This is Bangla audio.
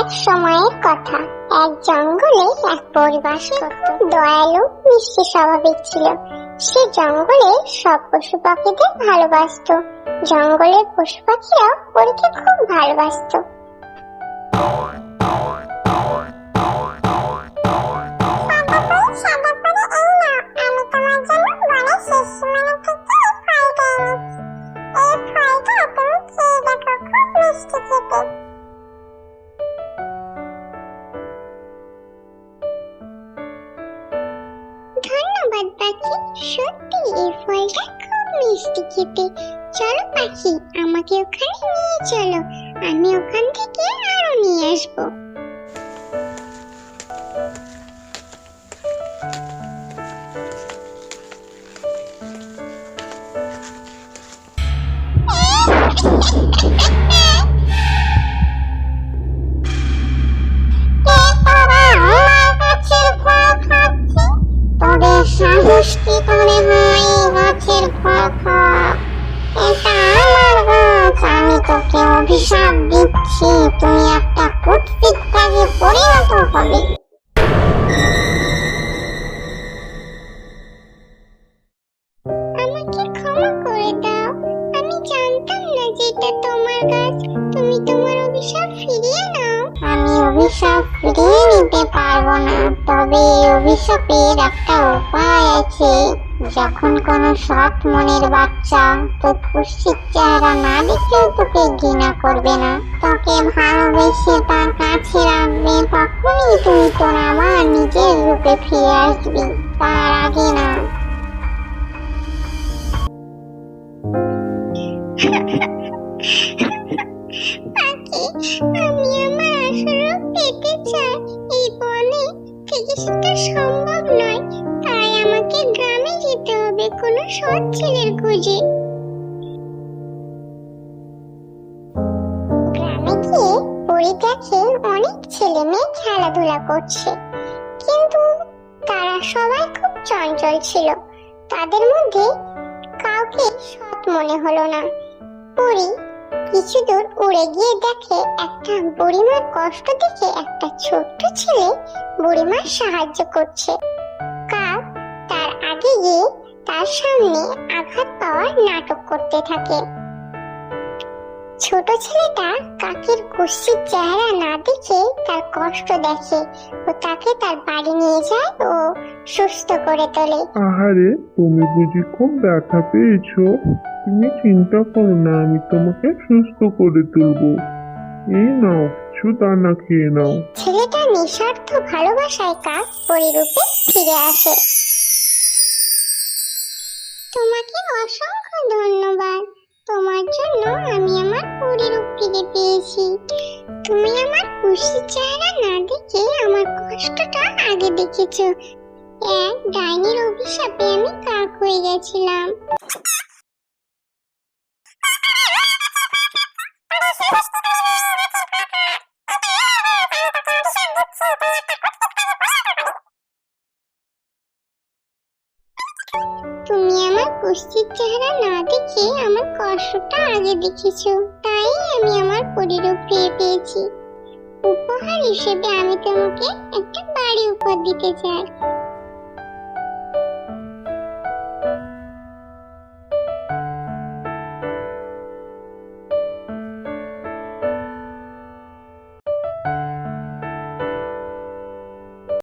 এক সময়ের কথা, এক জঙ্গলে এক পরিবার খুব দয়ালু মিষ্টি স্বভাবের ছিল। সে জঙ্গলে সব পশু পাখিদের ভালোবাসতো। জঙ্গলের পশু পাখিরাও পরীকে খুব ভালোবাসতো। ধন্যবাদ পাখি, সত্যি এই ফলটা খুব মিষ্টি খেতে। চলো পাখি, আমাকে ওখানে নিয়ে চলো, আমি ওখান থেকে আরো নিয়ে আসবো। সাহস কি করে হয় গাছের ফল খাওয়া? এটা আমার গাছ, আমি তোকে অভিশাপ দিচ্ছি, তুমি একটা কুৎসিত কাজে পরিণত হবে। আমাকে ক্ষমা করে দাও, আমি জানতাম না যে এটা তোমার গাছ। তুমি তোমার অভিশাপ ফিরিয়ে নাও। আমি অভিশাপ ফিরিয়ে নিতে পারবো না, তবে এই অভিশাপের একটা উপায় আছে। যখন কোনো সৎ মনের বাচ্চা তোর কুৎসিত চেহারা না দেখেও তোকে ঘৃণা করবে না, তোকে ভালোবেসে তার কাছে রাখবে, তখনই তুই তোর আবার নিজের রূপে ফিরে আসবি, তার আগে না। আমি আমার আসল রূপ পেতে চাই, এই বনে থেকে সেটা সম্ভব নয়, তাই আমাকে গ্রামে যেতে হবে কোনো সৎ ছেলের খোঁজে। গ্রামে গিয়ে পরী দেখে অনেক ছেলে মেয়ে খেলাধুলা করছে, কিন্তু তারা সবাই খুব চঞ্চল ছিল। তাদের মধ্যে কাউকে সৎ মনে হলো না। পরী কিছু দূর উড়ে গিয়ে দেখে একটা বুড়িমার কষ্ট দেখে একটা ছোট্ট ছেলে বুড়িমার সাহায্য করছে। কাক তার আগে গিয়ে তার সামনে আঘাত পাওয়ার নাটক করতে থাকে। ছোট ছেলেটা কাকের কুৎসিত চেহারা না দেখে তার কষ্ট দেখে ও তাকে তার বাড়ি নিয়ে যায় ও সুস্থ করে তোলে। আহারে, তুমি বুঝি খুব ব্যথা পেয়েছো? তুমি চিন্তা করো না, আমি তোমাকে সুস্থ করে তুলবো। এই নাও, কিছু দানা খেয়ে নাও। ছেলেটা নিঃস্বার্থ ভালোবাসায় কাক পরিরূপে ফিরে আসে। তোমাকে অসংখ্য ধন্যবাদ, তোমার জন্য আমি আমার পরিরূপ ফিরে পেয়েছি। তুমি আমার খুশি চেহারা না দেখে আমার কষ্টটা আগে দেখেছো। এক ডাইনির অভিশাপে আমি কাক হয়ে গেছিলাম। তুমি আমার কুৎসিত চেহারা না দেখে আমার কষ্টটা আগে দেখেছো, তাই আমি আমার পরিরূপ ফিরে পেয়েছি। উপহার হিসেবে আমি তোমাকে একটা বাড়ি উপহার দিতে চাই।